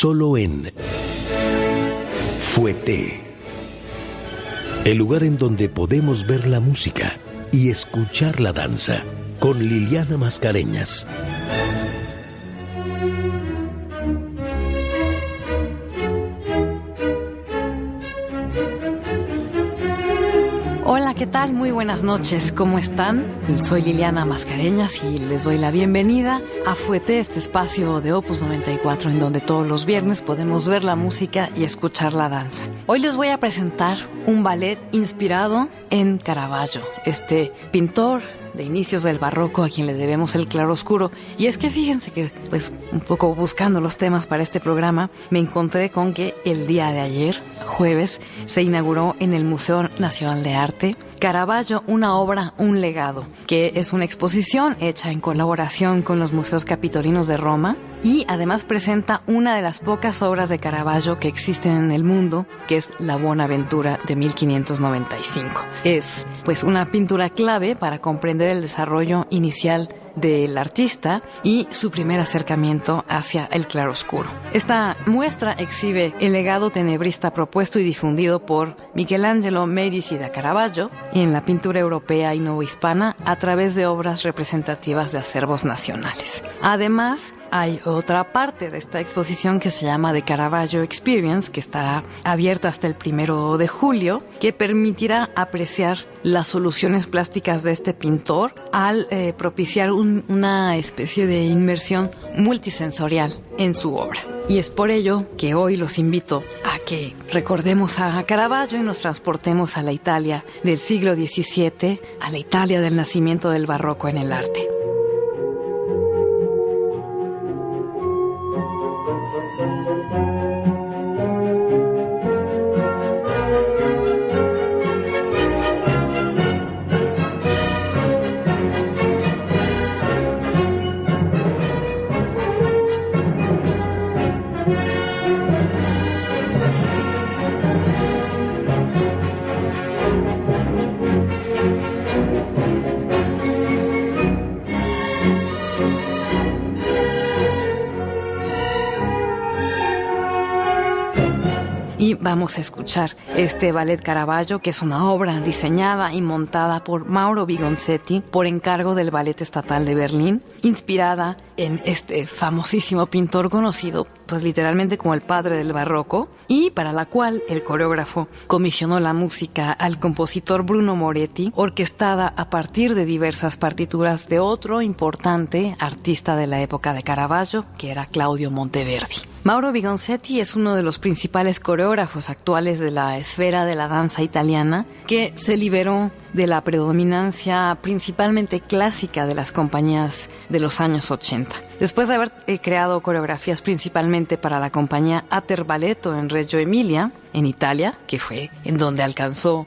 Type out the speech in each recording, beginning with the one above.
solo en Fouetté, el lugar en donde podemos ver la música y escuchar la danza, con Liliana Mascareñas. Hola, ¿qué tal? Muy buenas noches, ¿cómo están? Soy Liliana Mascareñas y les doy la bienvenida a Fouetté, este espacio de Opus 94 en donde todos los viernes podemos ver la música y escuchar la danza. Hoy les voy a presentar un ballet inspirado en Caravaggio, este pintor de inicios del barroco a quien le debemos el claroscuro. Y es que fíjense que, pues, un poco buscando los temas para este programa, me encontré con que el día de ayer, jueves, se inauguró en el Museo Nacional de Arte Caravaggio, una obra, un legado, que es una exposición hecha en colaboración con los museos capitolinos de Roma y además presenta una de las pocas obras de Caravaggio que existen en el mundo, que es La Buonaventura de 1595. Es, pues, una pintura clave para comprender el desarrollo inicial del artista y su primer acercamiento hacia el claroscuro. Esta muestra exhibe el legado tenebrista propuesto y difundido por Michelangelo Medici da Caravaggio en la pintura europea y novohispana a través de obras representativas de acervos nacionales. Además, hay otra parte de esta exposición que se llama The Caravaggio Experience, que estará abierta hasta el 1 de julio, que permitirá apreciar las soluciones plásticas de este pintor al propiciar una especie de inmersión multisensorial en su obra. Y es por ello que hoy los invito a que recordemos a Caravaggio y nos transportemos a la Italia del siglo XVII, a la Italia del nacimiento del barroco en el arte. Y vamos a escuchar este ballet Caravaggio, que es una obra diseñada y montada por Mauro Vigonzetti por encargo del Ballet Estatal de Berlín, inspirada en este famosísimo pintor conocido, pues literalmente como el padre del barroco, y para la cual el coreógrafo comisionó la música al compositor Bruno Moretti, orquestada a partir de diversas partituras de otro importante artista de la época de Caravaggio, que era Claudio Monteverdi. Mauro Vigonzetti es uno de los principales coreógrafos actuales de la esfera de la danza italiana, que se liberó de la predominancia principalmente clásica de las compañías de los años 80. Después de haber creado coreografías principalmente para la compañía Ater Balletto en Reggio Emilia, en Italia, que fue en donde alcanzó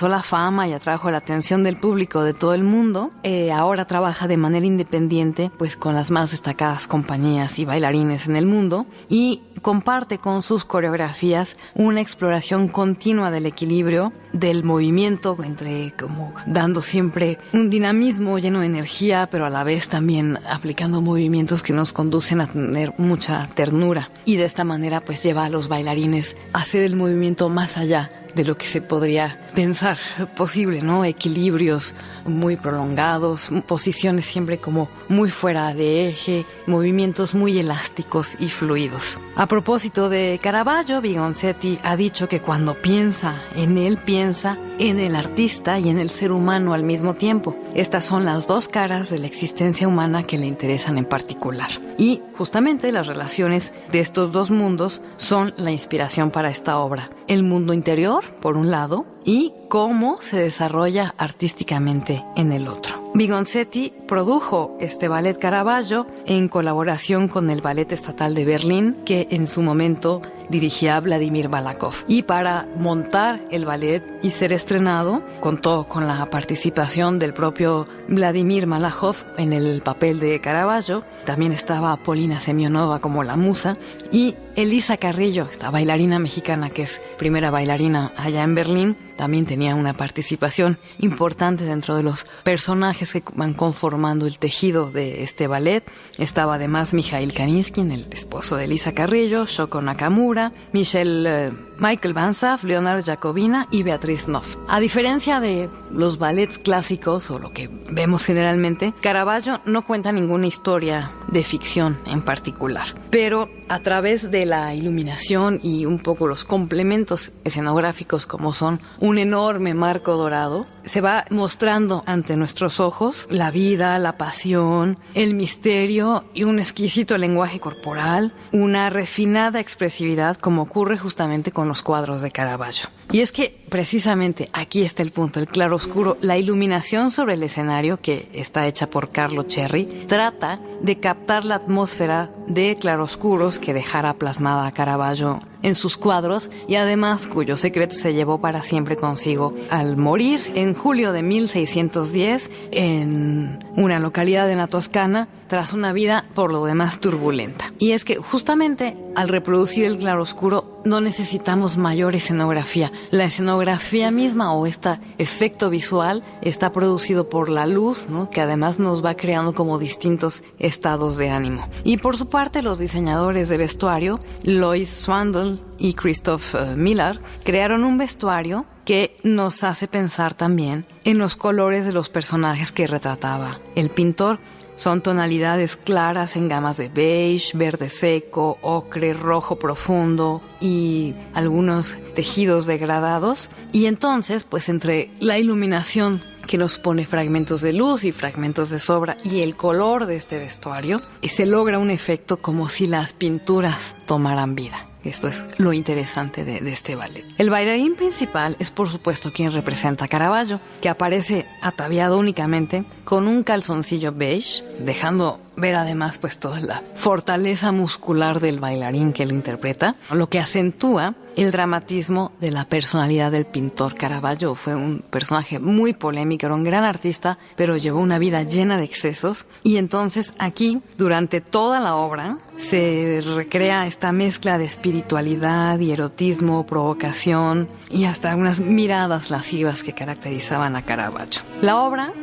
la fama y atrajo la atención del público de todo el mundo, ahora trabaja de manera independiente, pues con las más destacadas compañías y bailarines en el mundo, y comparte con sus coreografías una exploración continua del equilibrio, del movimiento, entre como dando siempre un dinamismo lleno de energía, pero a la vez también aplicando movimientos que nos conducen a tener mucha ternura. Y de esta manera pues lleva a los bailarines a hacer el movimiento más allá de lo que se podría pensar posible, ¿no? Equilibrios muy prolongados, posiciones siempre como muy fuera de eje, movimientos muy elásticos y fluidos. A propósito de Caravaggio, Vigonzetti ha dicho que cuando piensa en él, piensa en el artista y en el ser humano al mismo tiempo. Estas son las dos caras de la existencia humana que le interesan en particular. Y justamente las relaciones de estos dos mundos son la inspiración para esta obra. El mundo interior, por un lado, y cómo se desarrolla artísticamente en el otro. Vigonzetti produjo este ballet Caravaggio en colaboración con el Ballet Estatal de Berlín, que en su momento dirigía Vladimir Balakov. Y para montar el ballet y ser estrenado, contó con la participación del propio Vladimir Malajov en el papel de Caravaggio. También estaba Polina Semyonova como la musa y Elisa Carrillo, esta bailarina mexicana que es primera bailarina allá en Berlín, también tenía una participación importante dentro de los personajes que van conformando el tejido de este ballet. Estaba además Mikhail Kaninskin, el esposo de Elisa Carrillo, Shoko Nakamura, Michael Banzhaf, Leonard Jacobina y Beatriz Knopf. A diferencia de los ballets clásicos o lo que vemos generalmente, Caravaggio no cuenta ninguna historia de ficción en particular, pero a través de la iluminación y un poco los complementos escenográficos como son un enorme marco dorado, se va mostrando ante nuestros ojos la vida, la pasión, el misterio y un exquisito lenguaje corporal, una refinada expresividad como ocurre justamente con los cuadros de Caravaggio. Y es que precisamente aquí está el punto, el claroscuro, la iluminación sobre el escenario que está hecha por Carlo Cerri trata de captar la atmósfera de claroscuros que dejara plasmada a Caravaggio en sus cuadros y además cuyo secreto se llevó para siempre consigo al morir en julio de 1610 en una localidad de la Toscana tras una vida por lo demás turbulenta. Y es que justamente al reproducir el claroscuro no necesitamos mayor escenografía. La escenografía misma o este efecto visual está producido por la luz, ¿no?, que además nos va creando como distintos estados de ánimo. Y por su parte los diseñadores de vestuario, Lois Swandl y Christoph Miller, crearon un vestuario que nos hace pensar también en los colores de los personajes que retrataba el pintor. Son tonalidades claras en gamas de beige, verde seco, ocre, rojo profundo y algunos tejidos degradados. Y entonces, pues entre la iluminación que nos pone fragmentos de luz y fragmentos de sombra y el color de este vestuario, se logra un efecto como si las pinturas tomaran vida. Esto es lo interesante de este ballet. El bailarín principal es por supuesto quien representa a Caravaggio, que aparece ataviado únicamente con un calzoncillo beige, dejando ver además pues toda la fortaleza muscular del bailarín que lo interpreta, lo que acentúa el dramatismo de la personalidad del pintor. Caravaggio fue un personaje muy polémico, era un gran artista, pero llevó una vida llena de excesos y entonces aquí, durante toda la obra, se recrea esta mezcla de espiritualidad y erotismo, provocación y hasta unas miradas lascivas que caracterizaban a Caravaggio. La obra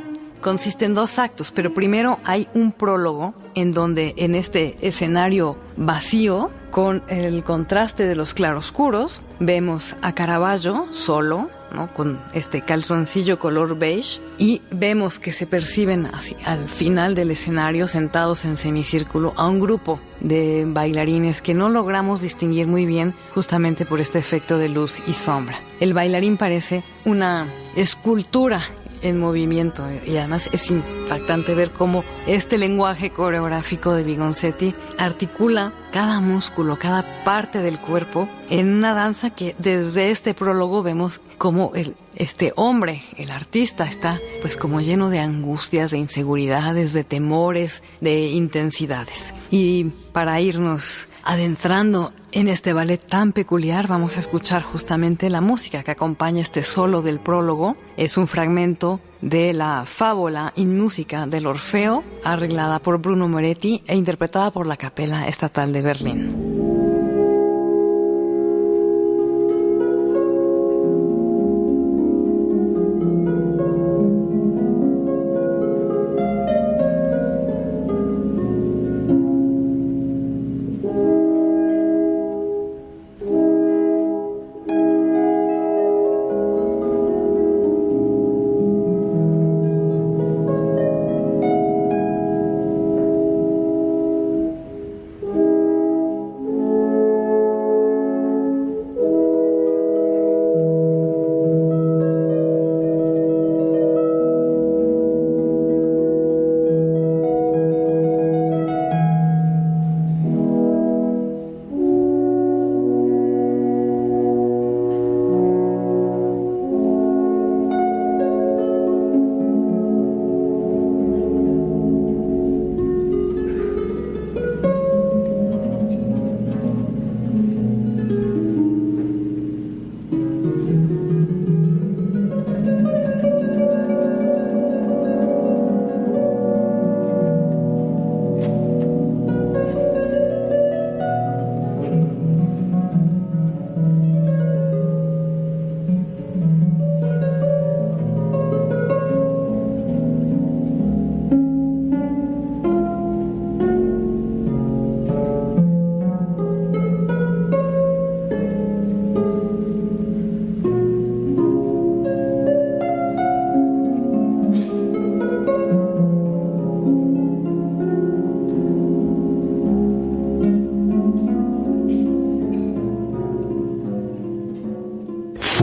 consiste en 2 actos, pero primero hay un prólogo en donde en este escenario vacío, con el contraste de los claroscuros, vemos a Caravaggio solo, ¿no?, con este calzoncillo color beige, y vemos que se perciben así, al final del escenario, sentados en semicírculo, a un grupo de bailarines que no logramos distinguir muy bien justamente por este efecto de luz y sombra. El bailarín parece una escultura en movimiento y además es impactante ver cómo este lenguaje coreográfico de Vigonzetti articula cada músculo, cada parte del cuerpo en una danza que desde este prólogo vemos como este hombre, el artista, está pues como lleno de angustias, de inseguridades, de temores, de intensidades. Y para irnos adentrando en este ballet tan peculiar, vamos a escuchar justamente la música que acompaña este solo del prólogo. Es un fragmento de la fábula in música del Orfeo, arreglada por Bruno Moretti e interpretada por la Capella Estatal de Berlín.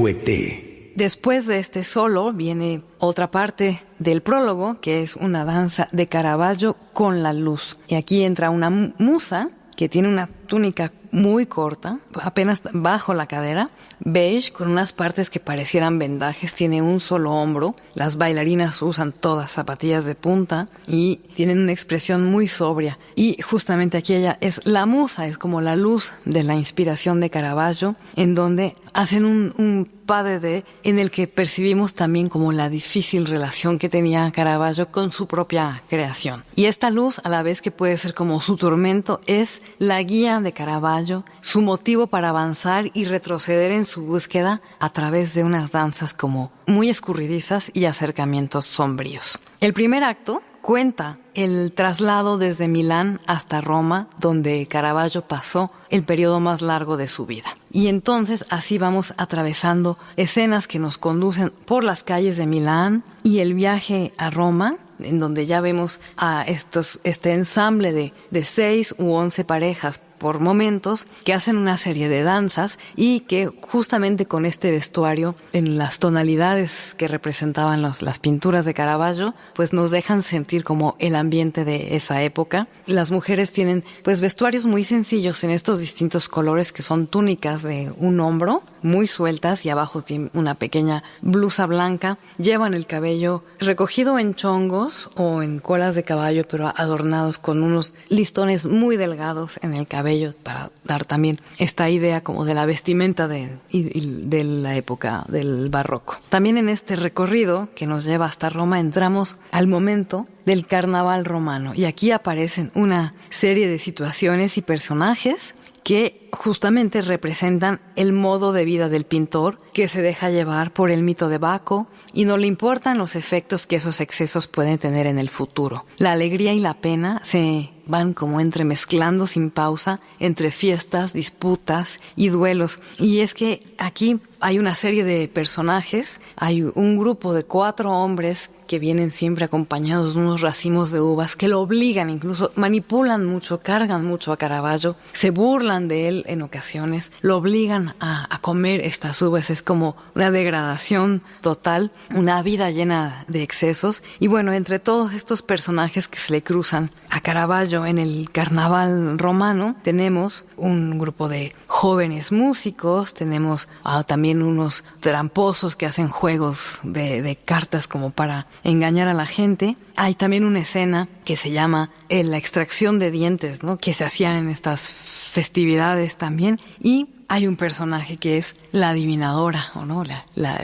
Fouetté. Después de este solo viene otra parte del prólogo, que es una danza de Caravaggio con la luz. Y aquí entra una musa que tiene una túnica muy corta, apenas bajo la cadera, beige, con unas partes que parecieran vendajes, tiene un solo hombro. Las bailarinas usan todas zapatillas de punta y tienen una expresión muy sobria. Y justamente aquí ella es la musa, es como la luz de la inspiración de Caravaggio, en donde hacen un pas de deux en el que percibimos también como la difícil relación que tenía Caravaggio con su propia creación. Y esta luz, a la vez que puede ser como su tormento, es la guía de Caravaggio, su motivo para avanzar y retroceder en su búsqueda a través de unas danzas como muy escurridizas y acercamientos sombríos. El primer acto cuenta el traslado desde Milán hasta Roma, donde Caravaggio pasó el periodo más largo de su vida. Y entonces así vamos atravesando escenas que nos conducen por las calles de Milán y el viaje a Roma, en donde ya vemos a este ensamble de 6 u 11 parejas por momentos que hacen una serie de danzas y que justamente con este vestuario en las tonalidades que representaban las pinturas de Caravaggio pues nos dejan sentir como el ambiente de esa época. Las mujeres tienen pues vestuarios muy sencillos en estos distintos colores que son túnicas de un hombro muy sueltas y abajo tienen una pequeña blusa blanca, llevan el cabello recogido en chongos o en colas de caballo pero adornados con unos listones muy delgados en el cabello para dar también esta idea como de la vestimenta de la época del barroco. También en este recorrido que nos lleva hasta Roma entramos al momento del carnaval romano y aquí aparecen una serie de situaciones y personajes que justamente representan el modo de vida del pintor que se deja llevar por el mito de Baco y no le importan los efectos que esos excesos pueden tener en el futuro. La alegría y la pena se van como entremezclando sin pausa entre fiestas, disputas y duelos. Y es que aquí hay una serie de personajes, hay un grupo de 4 hombres que vienen siempre acompañados de unos racimos de uvas que lo obligan, incluso manipulan mucho, cargan mucho a Caravaggio, se burlan de él en ocasiones, lo obligan a comer estas uvas, es como una degradación total, una vida llena de excesos. Y bueno, entre todos estos personajes que se le cruzan a Caravaggio en el carnaval romano, tenemos un grupo de jóvenes músicos, tenemos también unos tramposos que hacen juegos de cartas como para engañar a la gente. Hay también una escena que se llama la extracción de dientes, ¿no?, que se hacía en estas festividades también. Y hay un personaje que es la adivinadora, ¿o no? La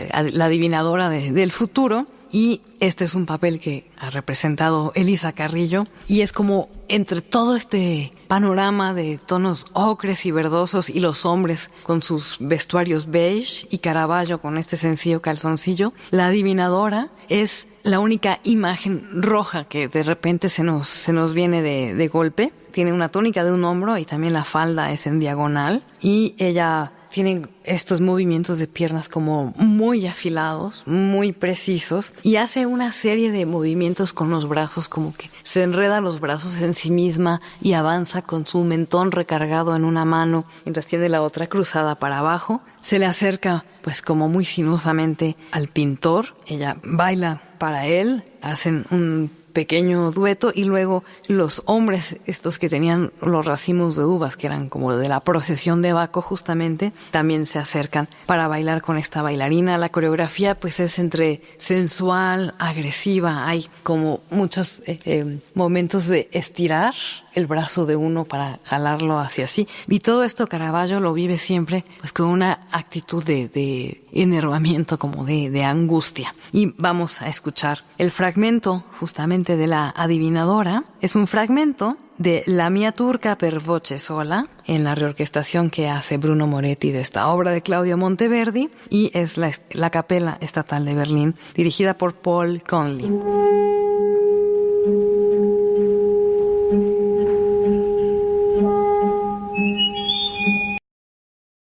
adivinadora del futuro. Y este es un papel que ha representado Elisa Carrillo y es como entre todo este panorama de tonos ocres y verdosos y los hombres con sus vestuarios beige y Caravaggio con este sencillo calzoncillo, la adivinadora es la única imagen roja que de repente se nos viene de golpe. Tiene una túnica de un hombro y también la falda es en diagonal y ella tiene estos movimientos de piernas como muy afilados, muy precisos y hace una serie de movimientos con los brazos, como que se enreda los brazos en sí misma y avanza con su mentón recargado en una mano mientras tiene la otra cruzada para abajo. Se le acerca pues como muy sinuosamente al pintor, ella baila para él, hacen un pequeño dueto y luego los hombres estos que tenían los racimos de uvas que eran como de la procesión de Baco justamente también se acercan para bailar con esta bailarina. La coreografía pues es entre sensual, agresiva, hay como muchos momentos de estirar el brazo de uno para jalarlo hacia sí y todo esto Caravaggio lo vive siempre pues con una actitud de enervamiento, como de angustia. Y vamos a escuchar el fragmento justamente de la adivinadora. Es un fragmento de La mia turca per voce sola, en la reorquestación que hace Bruno Moretti de esta obra de Claudio Monteverdi, y es la Capella Estatal de Berlín, dirigida por Paul Conley.